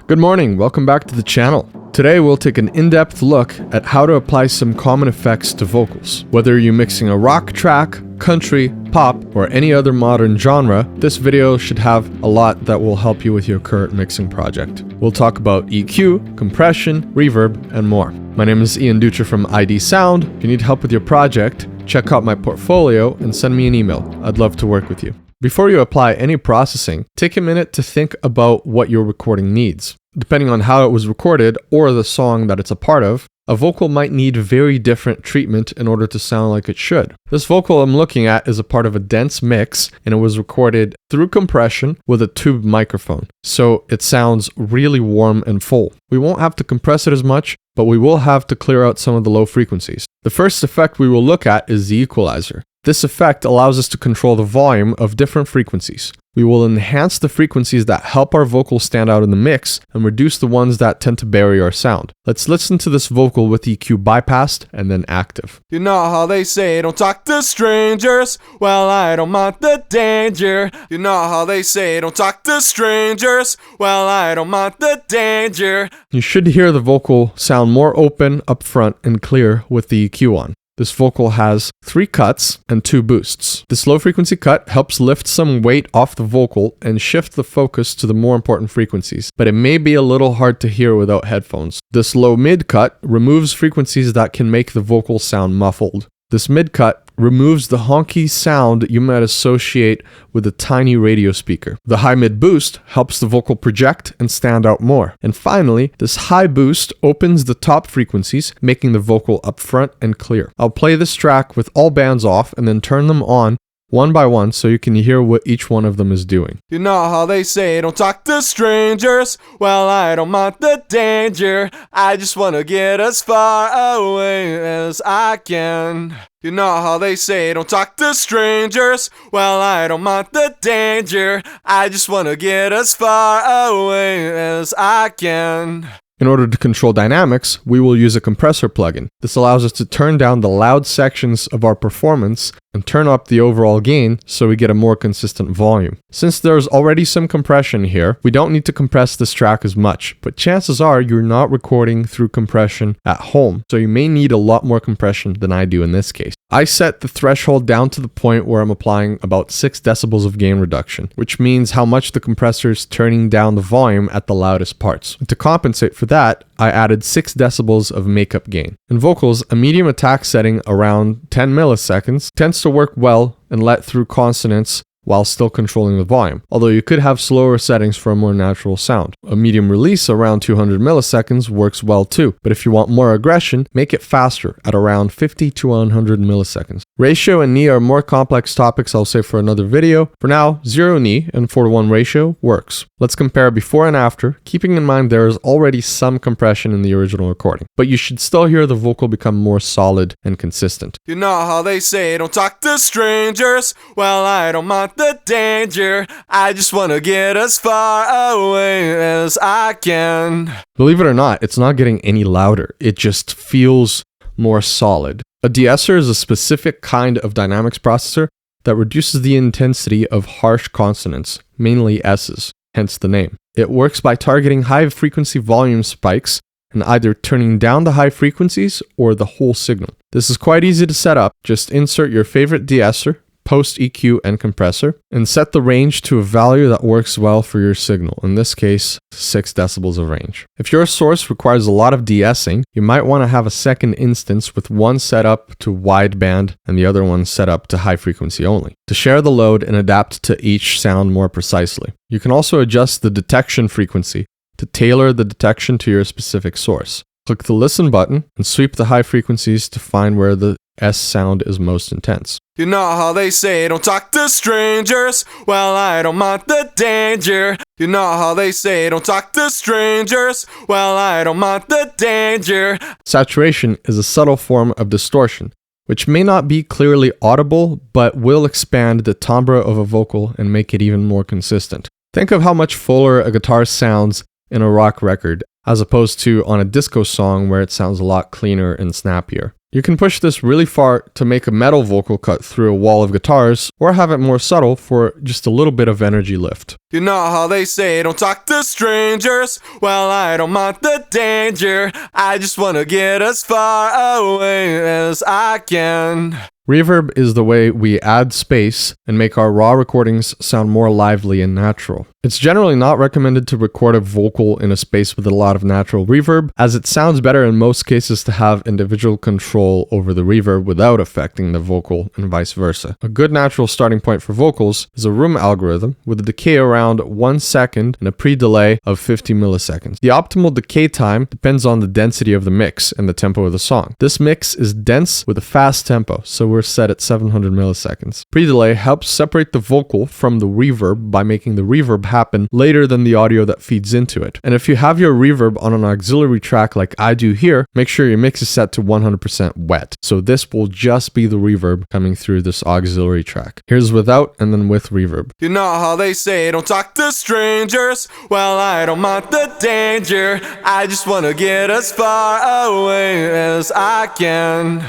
Good morning, welcome back to the channel. Today we'll take an in-depth look at how to apply some common effects to vocals. Whether you're mixing a rock track, country, pop, or any other modern genre, this video should have a lot that will help you with your current mixing project. We'll talk about EQ, compression, reverb, and more. My name is Ian Dutra from ID Sound. If you need help with your project, check out my portfolio and send me an email. I'd love to work with you. Before you apply any processing, take a minute to think about what your recording needs. Depending on how it was recorded or the song that it's a part of, a vocal might need very different treatment in order to sound like it should. This vocal I'm looking at is a part of a dense mix, and it was recorded through compression with a tube microphone, so it sounds really warm and full. We won't have to compress it as much, but we will have to clear out some of the low frequencies. The first effect we will look at is the equalizer. This effect allows us to control the volume of different frequencies. We will enhance the frequencies that help our vocals stand out in the mix and reduce the ones that tend to bury our sound. Let's listen to this vocal with EQ bypassed and then active. You know how they say don't talk to strangers? Well, I don't mind the danger. You know how they say don't talk to strangers? Well, I don't mind the danger. You should hear the vocal sound more open, upfront, and clear with the EQ on. This vocal has 3 cuts and 2 boosts. This low frequency cut helps lift some weight off the vocal and shift the focus to the more important frequencies, but it may be a little hard to hear without headphones. This low mid cut removes frequencies that can make the vocal sound muffled. This mid cut removes the honky sound you might associate with a tiny radio speaker. The high mid boost helps the vocal project and stand out more. And finally, this high boost opens the top frequencies, making the vocal upfront and clear. I'll play this track with all bands off and then turn them on one by one so you can hear what each one of them is doing. You know how they say don't talk to strangers? Well, I don't mind the danger. I just want to get as far away as I can. You know how they say don't talk to strangers? Well, I don't mind the danger. I just want to get as far away as I can. In order to control dynamics, we will use a compressor plugin. This allows us to turn down the loud sections of our performance and turn up the overall gain so we get a more consistent volume. Since there's already some compression here, we don't need to compress this track as much, but chances are you're not recording through compression at home, so you may need a lot more compression than I do in this case. I set the threshold down to the point where I'm applying about 6 decibels of gain reduction, which means how much the compressor is turning down the volume at the loudest parts. And to compensate for that, I added 6 decibels of makeup gain. In vocals, a medium attack setting around 10 milliseconds tends to work well and let through consonants while still controlling the volume, although you could have slower settings for a more natural sound. A medium release around 200 milliseconds works well too, but if you want more aggression, make it faster at around 50 to 100 milliseconds. Ratio and knee are more complex topics I'll save for another video. For now, 0 knee and 4:1 ratio works. Let's compare before and after, keeping in mind there is already some compression in the original recording, but you should still hear the vocal become more solid and consistent. You know how they say don't talk to strangers? Well, I don't mind the danger. I just want to get as far away as I can. Believe it or not, it's not getting any louder. It just feels more solid. A de-esser is a specific kind of dynamics processor that reduces the intensity of harsh consonants, mainly S's, hence the name. It works by targeting high frequency volume spikes and either turning down the high frequencies or the whole signal. This is quite easy to set up. Just insert your favorite de-esser, post EQ and compressor, and set the range to a value that works well for your signal, in this case 6 decibels of range. If your source requires a lot of de-essing, you might want to have a second instance with one set up to wideband and the other one set up to high frequency only, to share the load and adapt to each sound more precisely. You can also adjust the detection frequency to tailor the detection to your specific source. Click the listen button and sweep the high frequencies to find where the S sound is most intense. You know how they say don't talk to strangers? Well, I don't mind the danger. You know how they say don't talk to strangers? Well, I don't mind the danger. Saturation is a subtle form of distortion, which may not be clearly audible, but will expand the timbre of a vocal and make it even more consistent. Think of how much fuller a guitar sounds in a rock record, as opposed to on a disco song where it sounds a lot cleaner and snappier. You can push this really far to make a metal vocal cut through a wall of guitars, or have it more subtle for just a little bit of energy lift. You know how they say don't talk to strangers? Well, I don't mind the danger. I just wanna get as far away as I can. Reverb is the way we add space and make our raw recordings sound more lively and natural. It's generally not recommended to record a vocal in a space with a lot of natural reverb, as it sounds better in most cases to have individual control over the reverb without affecting the vocal and vice versa. A good natural starting point for vocals is a room algorithm with a decay around 1 second and a pre-delay of 50 milliseconds. The optimal decay time depends on the density of the mix and the tempo of the song. This mix is dense with a fast tempo, so we're set at 700 milliseconds. Pre-delay helps separate the vocal from the reverb by making the reverb happen later than the audio that feeds into it. And if you have your reverb on an auxiliary track like I do here, make sure your mix is set to 100% wet. So this will just be the reverb coming through this auxiliary track. Here's without and then with reverb. You know how they say don't talk to strangers? Well, I don't mind the danger. I just wanna get as far away as I can.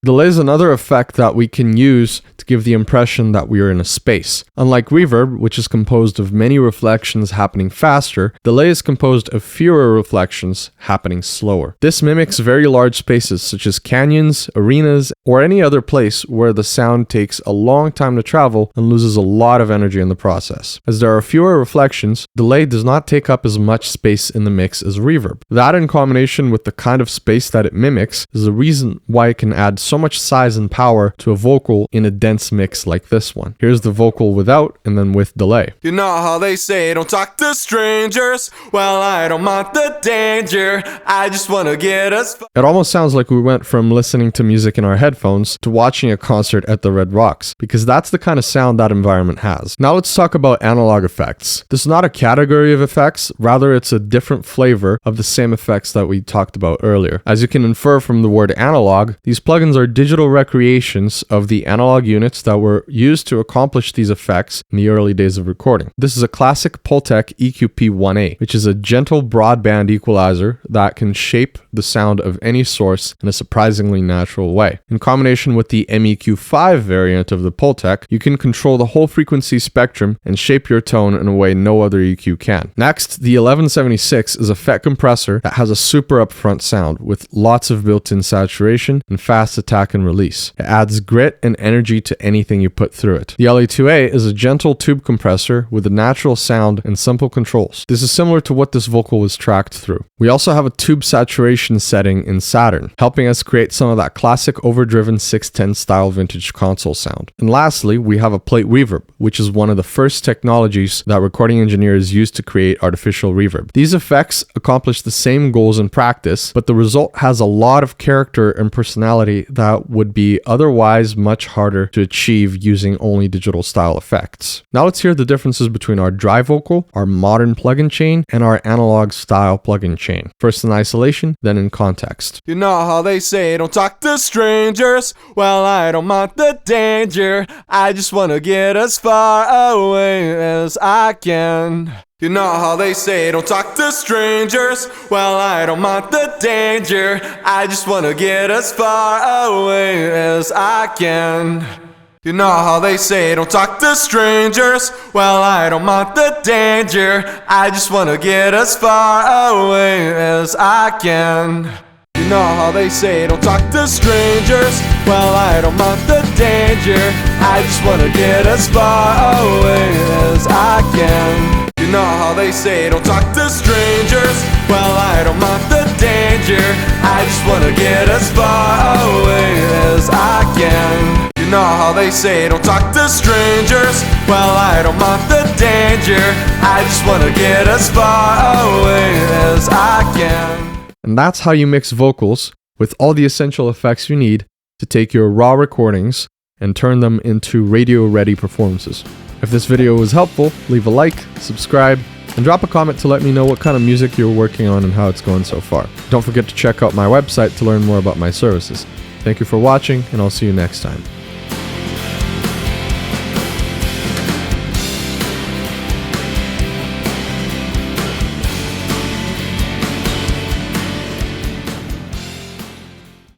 Delay is another effect that we can use to give the impression that we are in a space. Unlike reverb, which is composed of many reflections happening faster, delay is composed of fewer reflections happening slower. This mimics very large spaces such as canyons, arenas, or any other place where the sound takes a long time to travel and loses a lot of energy in the process. As there are fewer reflections, delay does not take up as much space in the mix as reverb. That, in combination with the kind of space that it mimics, is the reason why it can add so much size and power to a vocal in a dense mix like this one. Here's the vocal without and then with delay. You know how they say don't talk to strangers? Well, I don't mind the danger. I just wanna get as It almost sounds like we went from listening to music in our headphones to watching a concert at the Red Rocks, because that's the kind of sound that environment has. Now let's talk about analog effects. This is not a category of effects, rather it's a different flavor of the same effects that we talked about earlier. As you can infer from the word analog, these plugins are digital recreations of the analog units that were used to accomplish these effects in the early days of recording. This is a classic Pultec EQP-1A, which is a gentle broadband equalizer that can shape the sound of any source in a surprisingly natural way. In combination with the MEQ5 variant of the Pultec, you can control the whole frequency spectrum and shape your tone in a way no other EQ can. Next, the 1176 is a FET compressor that has a super upfront sound with lots of built-in saturation and fast attack and release. It adds grit and energy to anything you put through it. The LA2A is a gentle tube compressor with a natural sound and simple controls. This is similar to what this vocal was tracked through. We also have a tube saturation setting in Saturn, helping us create some of that classic overdriven 610 style vintage console sound. And lastly, we have a plate reverb, which is one of the first technologies that recording engineers used to create artificial reverb. These effects accomplish the same goals in practice, but the result has a lot of character and personality that would be otherwise much harder to achieve using only digital style effects. Now let's hear the differences between our dry vocal, our modern plugin chain, and our analog style plugin chain. First in isolation, then in context. You know how they say don't talk to strangers? Well, I don't mind the danger. I just wanna get as far away as I can. You know how they say don't talk to strangers? Well, I don't mind the danger. I just wanna get as far away as I can. You know how they say don't talk to strangers? Well, I don't mind the danger. I just wanna get as far away as I can. You know how they say don't talk to strangers? Well, I don't mind the danger. I just wanna get as far away as I can. You know how they say don't talk to strangers? Well, I don't mind the danger. I just wanna get as far away as I can. You know how they say don't talk to strangers? Well, I don't mind the danger. I just wanna get as far away as I can. And that's how you mix vocals with all the essential effects you need to take your raw recordings and turn them into radio-ready performances. If this video was helpful, leave a like, subscribe, and drop a comment to let me know what kind of music you're working on and how it's going so far. Don't forget to check out my website to learn more about my services. Thank you for watching, and I'll see you next time.